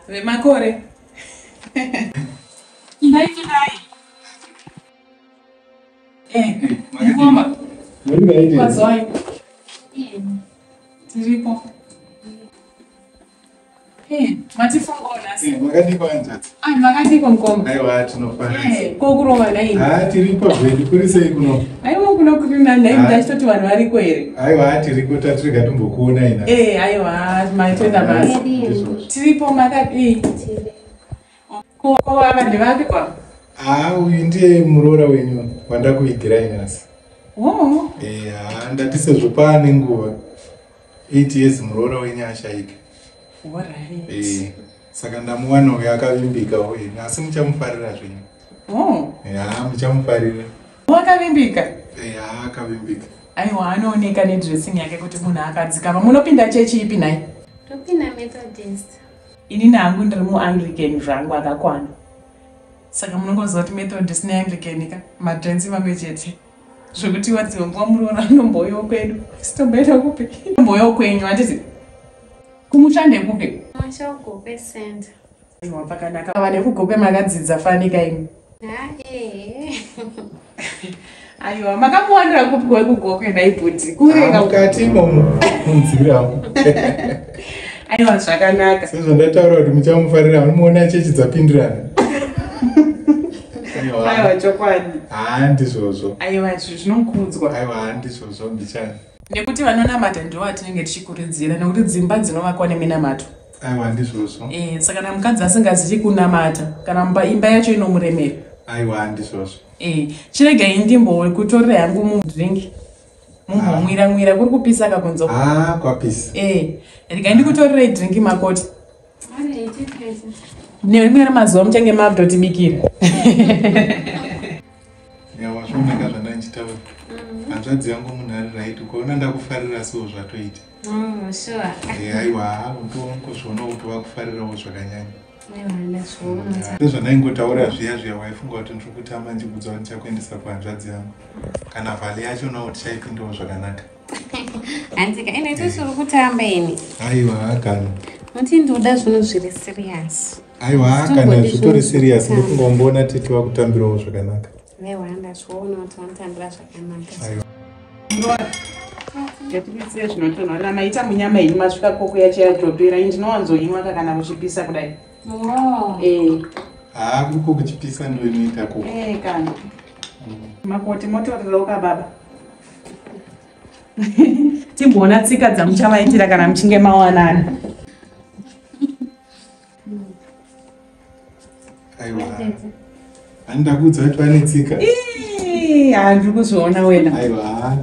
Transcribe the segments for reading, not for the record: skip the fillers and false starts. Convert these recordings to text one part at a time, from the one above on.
Vemakore. Kidai. Ngoma. Kwazoi. Tiripo. Matifongona. Makati kwanja. Makati kwamkoma. Aiwa tinofanira. Kokurova nai. Tiripo zvedi kuri sei kuno. Aiwa kuno kuri nani ndachitoti vanhu vari kwere. Aiwa tiriko tatriga tombokuona ina. Aiwa maitoenda basi. Tiripo makati. Ko vanhu vapi kwa? Uyu ndiye muroora wenyu wandakuvigirai nhasi. Ndatise zvopane nguva 8 years muroora wenyu ashaika. Saka ndamuwana uyu akavimbika uyu asi muchamufarira zvenyu. Muchamufarira. Wakavimbika? Akavimbika. Aiwa anooneka nedressing yake kuti munhu akadzikama. Munopinda chechi ipi nai? Topinda Methodist. Inini hangu ndiri muAnglican zvangu akakwana. Saka munongoziva kuti Methodist neAnglican ka madrenzi mamwe chete. Zvokuti wadziomba muroora nomboyo kwedu. Sitomboenda kupi? Nomboyo kwenyu handiti? Kumushande kupi? Mashogope center. Aiwa pakanaka. Vane kugope makadzidza fanika imi. Aiwa makamuwanira kupi kwekugope naibhuti? Kureka mukati munzira. Aiwa zvakanaka. Sezvo ndataura kuti muchamufarira munomuona chechi dzapindirana. Aiwa chokwadi. Handizvozvo. Aiwa zvinokudzwa. Aiwa handizvozvo mbichana. Nekuti vanonamata ndivo vatinenge tichikurudzira nekuti dzimba dzinovakwa neminamato. Aiwa handizvozvo. Saka kana mukadzi asingazivi kunamata kana imba yacho inomuremera. Aiwa handizvozvo. Chiregai ndimbokutorera yangu mudrink. Mumbomwira kuri kupisa kakunzo. Kwapisa. Regai ndikutorerei drink makoti. Nerimwe ramazuva muchange mavutotibikira. Zvonaka zvandanchitaura. Hanzvadzi yangu munhu ari right ukaona ndakufarira sewo zvatoita. Aiwa ungozviona kuti wakufarirawo zvakanyanya. Ndozvandaingotaura zviya waifunga kuti ndiri kutamba ndichibudza kuti ndichakuendesa kuhanzvadzi yangu. Kana vhali yacho nawo tichaipindawo zvakanaka. Handika ine tisiri kutamba ini. Aiwa kana. Muti ndoda zvinhu zviri serious. Aiwa kana zvitori serious ndokungomboona Tete wakutambirawo zvakanaka. Aiwa ndazviona kuti vanotambira zvakanaka. Aiwa. Yatibitsire zvinotonhorera maita munyama yenyu masvika koko yacho yadropera ini ndinowanzoinwa kana muchipisa kudai. Kuko kuchipisa ndo inoita koko. Kana. Makoti motorerauka baba. Timboona tsika dzamuchavaitira kana muchinge mawanana. Aiwa. Handida kuudza kuti pane tsika. Handiri kuzviona wena. Aiwa.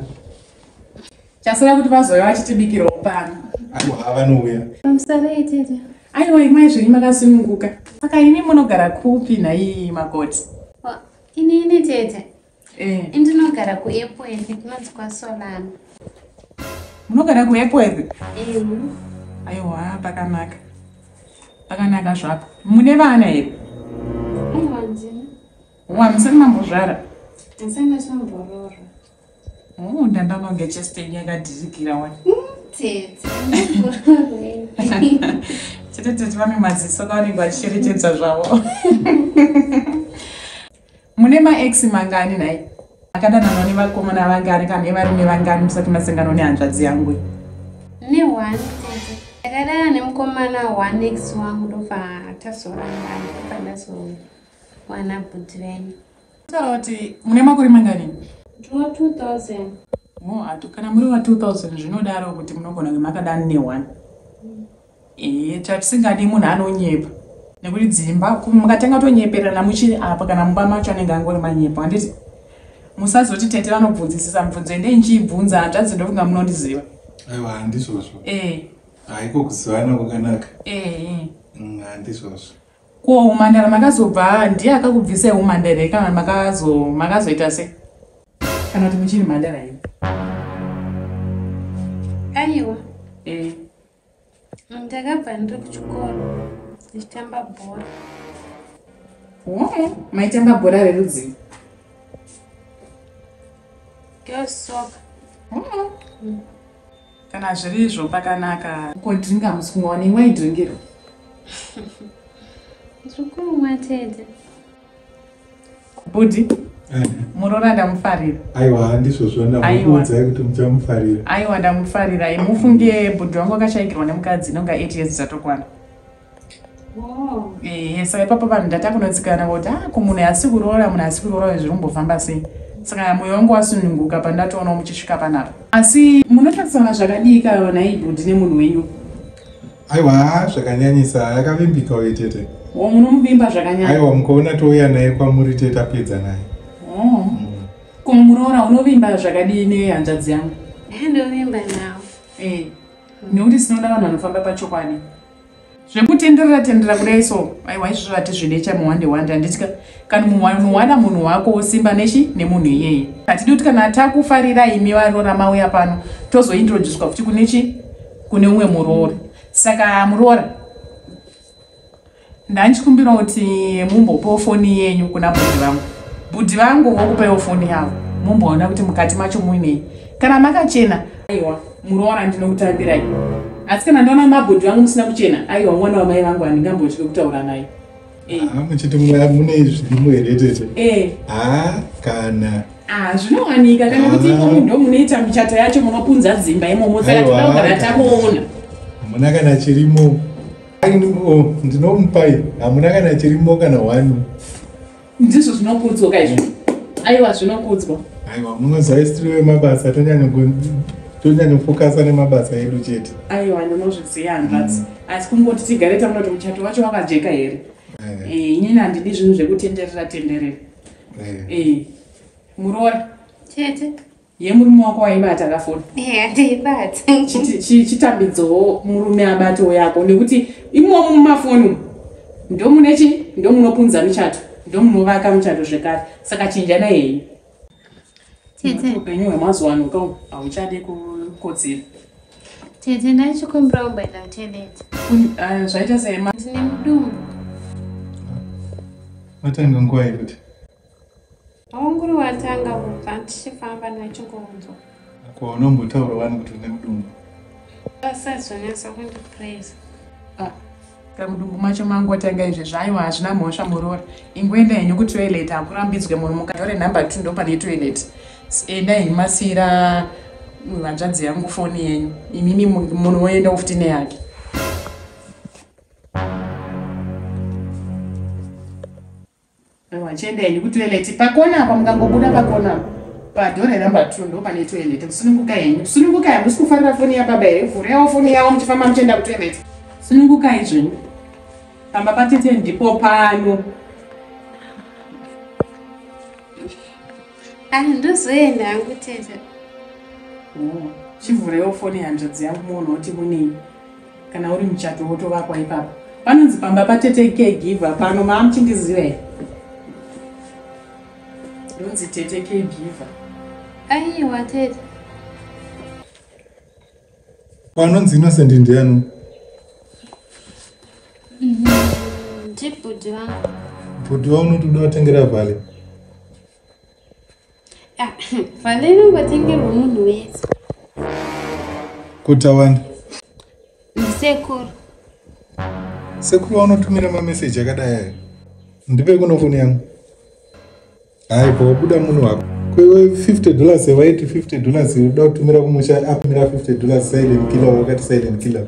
Chasara kuti vazouya vachitibikirawo pano. Aiwa vanouya. Pamusarei Tete. Aiwa imai zvenyu makasununguka. Saka imi munogara kupi nhai makoti? Inini Tete. Ndinogara kuairport kunonzi kwaSolana. Munogara kuairport? Aiwa pakanaka. Pakanaka zvapo. Mune vana here? Aiwa ndini. Musati mambozvara? Ndisana chamborora. Ndandanonge chest yenyu yakadhirikira wani. Tete. Tete vane maziso kavanenge vachicherechedza zvavo. Mune maex mangani nhai? Akadanana nevakomana vangani kana nevarume vangani musati masangano nehanzvadzi yangu? Ne 1 Tete. Ndakadana nemukomana 1 ex wangu ndobva tazorangana ndobva ndazowana bhudhi venyu. Kutaura kuti mune makore mangani? Ndiwa 2000. Kana muri wa 2000 zvinodaro kuti munogona kuti makadana ne1. Chatisingadi munhu anonyepa. Nekuti dzimba mukatanga tonyeperana muchiri apa kana mumba macho anenge angori manyepa. Handiti musazoti Tete vanobvunzisisa mubvunzo ende nchibvunza hanzvadzi ndofunga munondiziva. Aiwa handizvozvo. Haiko kuzivana kwakanaka. Handizvozvo. Ko umandara makazobva ndiye akakubvisai umandara kana makazoita sei? Kana kuti muchiri mandara here? Aiwa. Ndakabva ndiri kuchikoro ndichitamba bhora. Maitamba bhora rerudzi? Girls soccer. Kana zvirizvo pakanaka. Kodringa musi kumwe wanemwa idringiro? Zvikurumwa Tete. Budi. Murora ndamufarira. Aiwa handizvo zvona mukuudzai kuti muchamufarira. Aiwa ndamufarira. Mufungie Budi wangu akashayikirwa nemukadzi inonga 8 years dzatokwana. Wow. Saka ipapo vanhu ndatakunotsikana kuti kumunhu asi kuroora munhu asi kuroora zvinombofamba sei. Saka mwoyo wangu wasununguka pandatoona muchisvika panapa. Asi munotarisana zvakadii naye Budi nemunhu wenyu? Aiwa zvakanyanyisa akavimbika uye Tete. Munomuvimba zvakanyanya. Aiwa mukaona touya naye kwamuri Tete apedza naye. Kumuroora unovimba zvakadii nehanzvadzi yangu? Ndovimba nawo. Nekuti sinoda vanhu vanofamba pachokwadi. Zvekutenderera kudai so, aiwa izvozvo hatizvinecha muwande handitya kana muwana munhu wako wosimba nemunhu iyeye. Hatidi kuti kana takufarira imi varoora mauya pano tozointroducwa futi kune umwe muroora. Saka muroora ndanchikumbira kuti mumbopawo foni yenyu kuna Budi vangu. Budi vangu vokupawo foni yavo mumboona kuti mukati macho muinei. Kana makachena aiwa muroora ndinokutambirai. Asi kana ndaona mabhodhi vangu musina kuchena aiwa mwana wamai vangu handingambotyi kutaura naye. Muchiti mune zvirimo here Tete? Kana zvinowanika kana kuti ndo munoita michato yacho munopunza dzimba imomo saka tinogara takuona. Hamuna kana chirimo. Ndinomupai hamuna kana chirimo kana wani. Ndizvo zvinokudzwa kaizvo. Aiwa zvinokudzwa. Aiwa munozaisitiri wemabasa tonyanyofokasa nemabasa edu chete. Aiwa ndinozviziva hanzvadzi. Asi kungoti tigare taona kuti muchato wacho wakajeka here. Inini handidi zvinhu zvekutenderera. Muroora. Tete. Yemurume wako waibata akafona. Handiibata. Chitambidzowo murume abatewo yako nekuti imomo mumafoni ndo munopunza michato ndo munovaka michato zvekare. Saka chinjana heyi. Tete. Upenyu hwemazuva ano hauchade kukodzera. Tete ndachikumbira umbaita toilet. Zvaita sema. Ndine mudumbu. Watanga nguva yekuti? Haunguri watanga kubva tichifamba nachingounzwa. Ko unombotaura wani kuti une mudumbu? Asazonyasa kundipraise. Kamudumbu macho mangu watanga izvezvo aiwa hazvina mhosva muroora. Ingoenda henyu kutoilet hakurambidzwe munhu mukatore namba 2 ndo pane toilet. Enda henyu masira hanzvadzi yangu foni yenyu. Imimi munhu woenda ufuti neyake. Chienda henyu kutoilet pakona apa mukangobuda pakona padhore namba 2 ndo pane toilet. Musununguka henyu. Sununguka hamusi kufarira foni yababa here. Vhurewo foni yavo muchifamba muchienda kutoilet. Sununguka izvoni. Pamba paTete ndipo pano. Ndozoenda hangu Tete. Chivhurewo foni hanzvadzi yangu munhu oti munei. Kana uri muchato wotovakwa ipapo. Panonzi pamba paTete caregiver pano maamuchindiziva here. Ndonzi Tete caregiver. Aiwa Tete. Panonzi Innocent ndiani? Ndibhudhi wangu. Bhudhi wangu unotoda kutengera vhale? Vhale inongotengerwa munhu wese. Kutawanda? Sekuru. Sekuru waunotumira mameseji akadai here? Ndipe kuno foni yangu. Hai pawabuda munhu wako. Kwewe $50 waiti $50 uda kutumira kumusha apimira $50 silent killer wakati silent killer.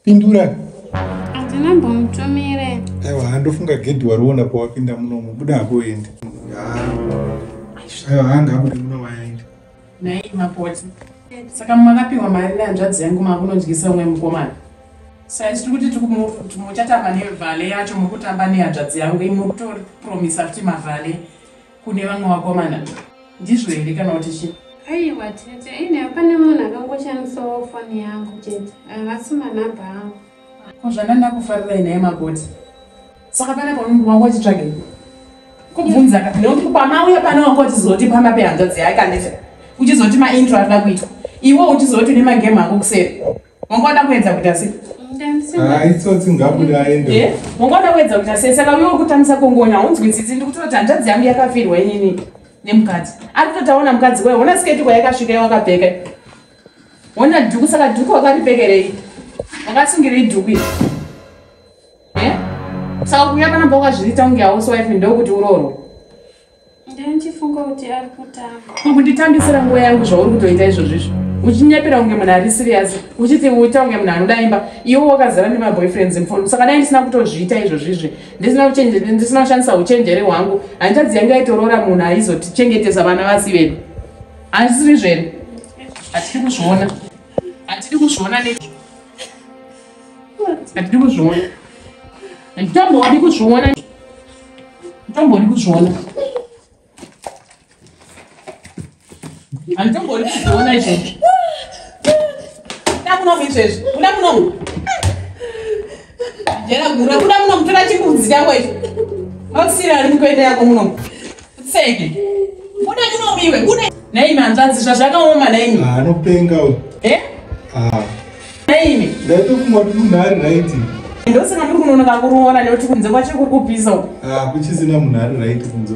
Pindura. Ndinambomutumire. Aiwa handofunga gedhi wariona pawapinda munomu buda hako uende. Aiwa hanga abudi muno waende. Nai mapoti. Saka makapiwa mari nehanzvadzi yangu makunondyisa umwe mukomana. Saka tiri kuti muchatamba nevhale yacho mukutamba nehanzvadzi yangu imukutopromisa kuti mavhale kune vamwe vakomana. Ndizvo here kana kuti chii? Aiwa Tete, ine hapana munhu akangoshandisawo foni yangu Tete. Havasi manhamba angu. Kozvanda kufarira naye mapoti. Saka pana paunongu wangu wachitsvage. Kubvunza nekuti pamauya pana wangu wachizoti pamba pehanzvadzi yake anditi. Uchizoti maintro arida kuitwa. Iwe uchizoti une magame ako kuseri. Wanga wada kuedza kuita sei? Itsotsi ngabuda aende. Wanga wada kuedza kuita sei? Saka uye kutambisa kongonya unzwi tsitsi ndikutoti hanzvadzi yangu yakafirwa inini nemukadzi. Ari kutotaona mukadzi wewe una sketi kwayakasvika wakapfeka. Wona dhuku saka dhuku wakaripfekerei? Wakasungirei dhuku iri? Saka kuya pana wakazviita unge housewife ndokuti urooro. Ndichifunga kuti ari kutamba. Kunditambisira nguva yangu zvauri kutoita izvozvizvo. Uchinyepera unge munhu ari serious, uchiti uita unge munhu anoda imba, iwe wakazara nemaboyfriends mufono. Saka dai ndisina kutozviita izvozvizvi, ndisina kushandisa uchenjeri hwangu, handichaziva ngaitorora munhu aizotichengetesa vana vasi vedu. Handisiri zvere? Hatidi kuzviona. Hatidi kuzviona ne. Hatidi kuzviona. Nditombodi kuzviona. Nditombodi kuzviona. Handitombodi kuzviona izvozvo. Kuda munomu izvezvi. Kuda munomu. Jera gura. Kuda munomu tora chikudzi chako ichi. Makusira ari mukuenda yako munomu. Seke. Kuda munomu iwe. Kuda. Nei manzanzi zvazvakaoma nei. Anopenga. Nei. Ndaitofunga kuti munhu ari right. Ndosaka muri kunonoka kuruona nekuti kunze kwacho kuri kupisa. Kuchisina munhu ari right kunze.